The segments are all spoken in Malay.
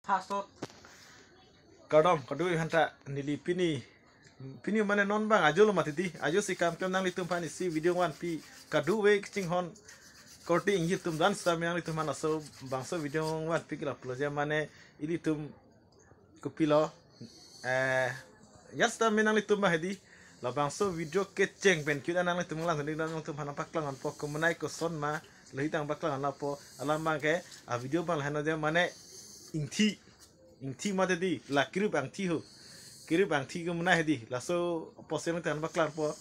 pasot kadom kadui hanta nili pini mana non bang ajo lo matiti ajo si kam nang litum pani si video wan pi kadu we kicing hon korti ingi tum dan sam yang litum mana so bangso video wan pi kila ploja mane ili tum kupilo yasta menang litum mahedi la bangso video keceng pen kita nang litum lang tadi nang litum hana paklang po kemenai ko son ma lehitang paklang la po alama ke a video bang hana dia mane ingti mate di la kirib ang ti ho kirib ang ti gumna hedi la so posel tan baklan po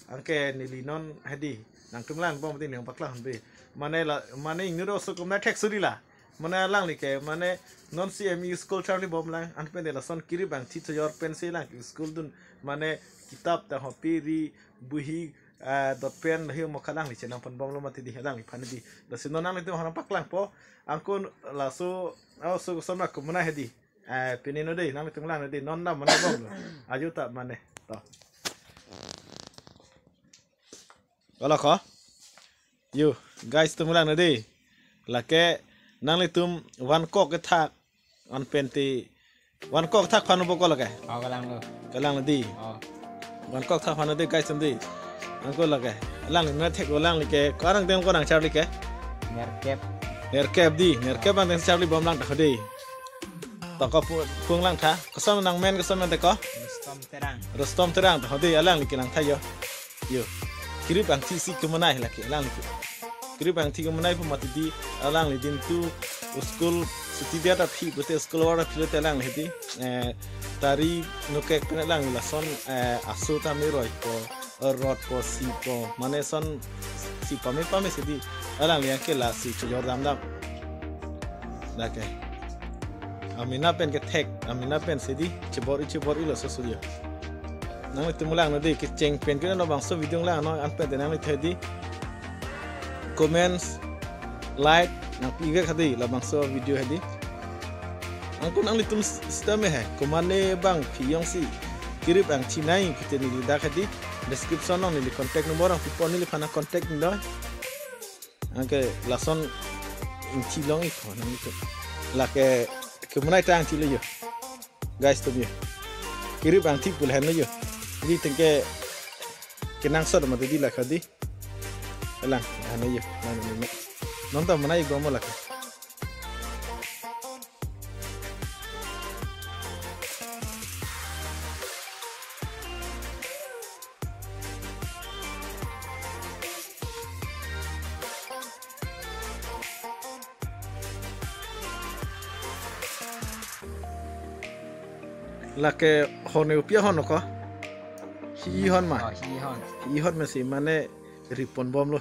angke nilinon hedi nang tumlan po mati nang baklan be mane ingro so gumna tek suri la mane lang like mane non CMU school charlie bom lang an pen de la son kirib ang ti to yor pencil lang school dun mane kitab ta hopiri buhi dot pen hiu mokalang li chenang pon bom lo mati di halang li phanidi la sinon nang itu hana paklang po angkon la so so sona kumna hedi pinino deh nang tung lang deh non nam mana bom aju tak mana to kalau kau you guys tung lang deh lake nang litum one kok ketak on penti one kok tak panu bokol lake kalang deh one kok tak panu deh guys deh angko lake lang ni tek lang like korang tengok korang cari ke nerkep bang cari bom lang tak deh toko puang lang tha kesam nang men kesam nanti ko Rustom terang tho de alang liki lang thayo yo kirib ang ti si kemenai laki alang liki kirib ang ti kemenai pu mati di alang li din tu school setidia ta phi bote school wara phi te alang hedi tari nuke pen alang la son asu ta mi roi ko rot ko si ko mane son si pame sedi alang li ke la si chor dam lake amina pen ke tek amina pen sedi cebori lo sesudia nang itu mulang nanti keceng pen kita no bangso video lang no an pen nang itu di comments like nang piga khadi la bangso video hadi angko nang itu sistem he komane bang piyong si kirip ang chinai kita ni dak hadi description no ni contact number ang pipon ni phana contact ni doi angke lason inci long iko nang itu la ke kemenai tang ti lo yo guys tu yo kirip ang ti pul hen yo di tengke kenang sod ma di la khadi alang ana yo non ta menai gomo la lake hone upia hono ko hi hon ma hi hon ma si mane ripon bom lo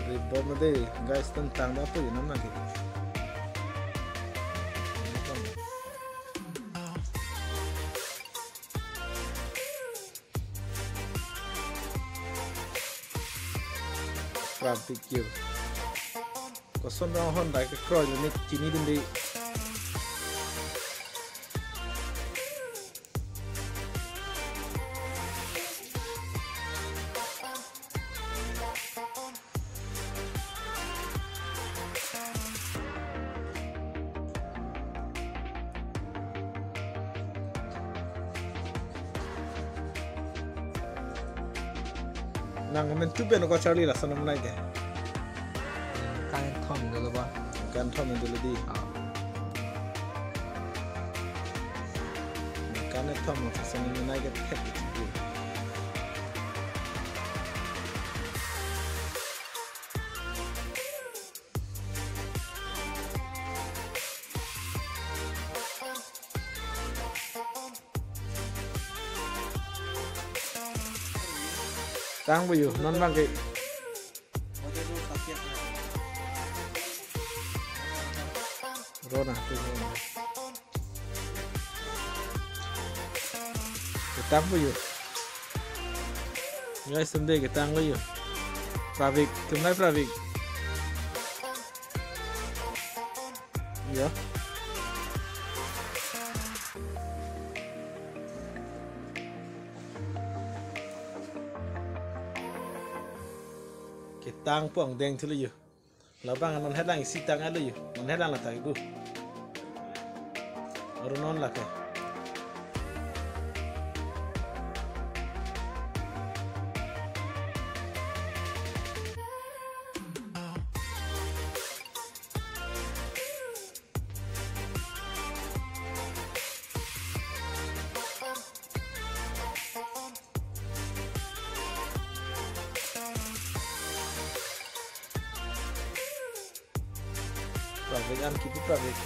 ripon de guys tentang apa ya namna gitu Pikir kosong dah hon dah ke kroy ni cini dindi nang mentu ben ko charli la sana menai ke kan thom dulu di kan thom sana menai ke pet tang bu yu non bang ke rona ketang bu yu guys sende ketang bu yu pravik kemai pravik ya Kita puang deng tu lu. Labang non headlang isi tang ada lu. Non headlang lah tak itu. Orang non lah ke. Pravegan kita praveg.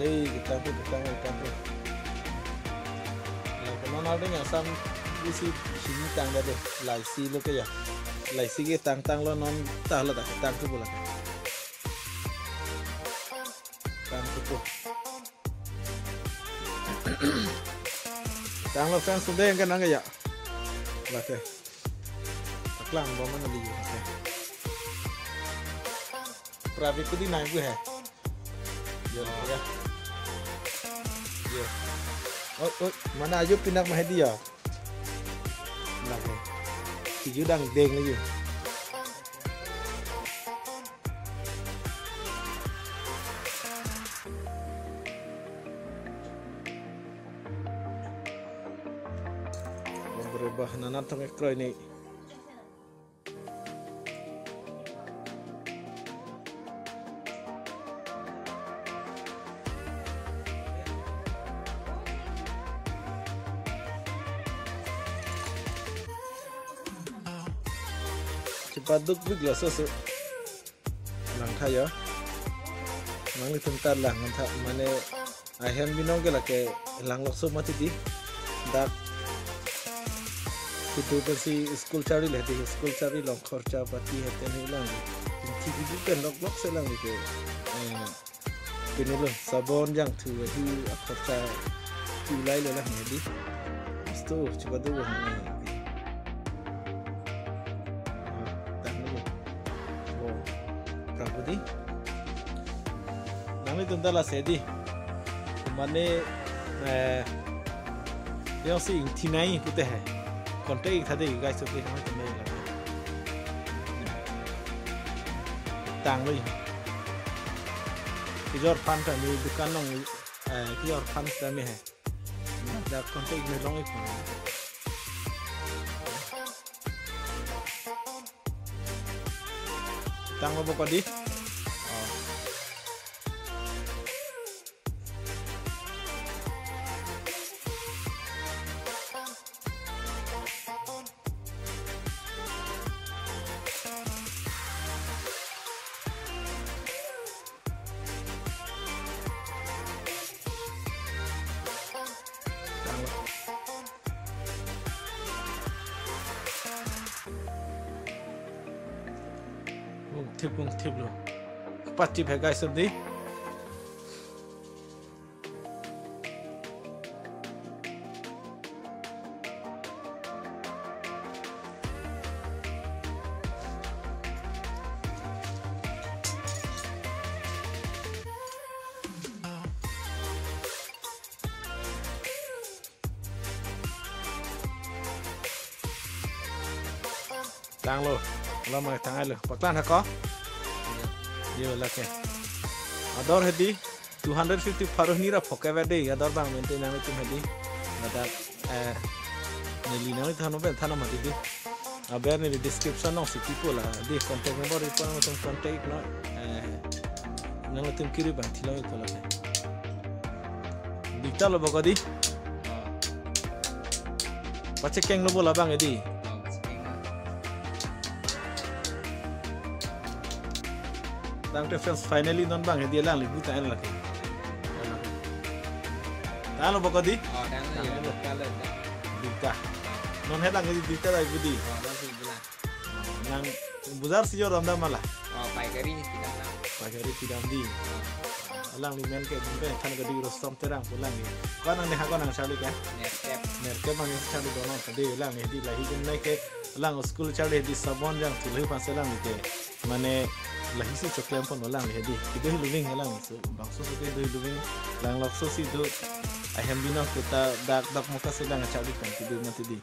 Jadi kita pun non ada yang sam isi sini tang dah deh, laisi lo ke ya, laisi ke tang lo non tah lo tak tang tu bola, tang tu, tang lo fans sudah yang kan ya, lah ke, taklang bawa mana dia, Pravi tu di naik gue ya, ya. Oh, mana aja pindah Mahdi ya? Nah, tujuh dang deng aja. Berubah nanan tong ekro ini. Cepat duk big lah sesu lang ya mang ni tentar lang nganta mane ahem binong ke lake lang lokso mati di dak itu bersih school cari lah di school cari long khorcha pati hete ni lang inti di kan lok selang ni ke kini lo sabon yang tu hi khorcha tulai lah ni di sto cepat duk ni Prabudi, nami tunda lah sedi, mana yang si intinai putih hai, kontak tadi guys seperti kami tunda lagi, tang lagi, kijor pan kami dukan long, kijor pan kami hai, dah kontak ni long itu. Tang apa kau di? Tip lo, pasti pegai sedih. Tang lo, lama tangan lo, paklan hako. Yo lake. Ador hedi 250 paruh nira phokai bade ador bang maintain nami tum hedi. Nada neli nami thano ben thano mati di. Aber ni description no siki pola di contact number ipo nami tum contact no nami tum kiri bang thilo itu lake. Dikta lo bagadi. Pace keng lo bola bang edi. Tang fans finally non bang dia lang libu tan lagi. Talo bokodi? Oh, dan ya kalau Dikta. Non helang di dikta lagi budi. oh, masih bulan. Nang buzar si jor ramda mala. Oh, pai kari ni tidak tahu. pagari tidak di alang li men ke bumbe tan ga di Rostom terang pulang ni kan ang hago nang Charlie ka nerke mang Charlie dono tadi alang ni di lahi gun nai ke alang school Charlie di sabon yang tulhi pasalang ni ke mane lahi si choklem pon alang ni di kido living alang so bangso so kido living lang lokso si do ahem bina kita dak muka sedang Charlie kan kido mati di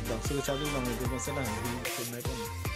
bangso Charlie lang ni do pasalang ni kunai kan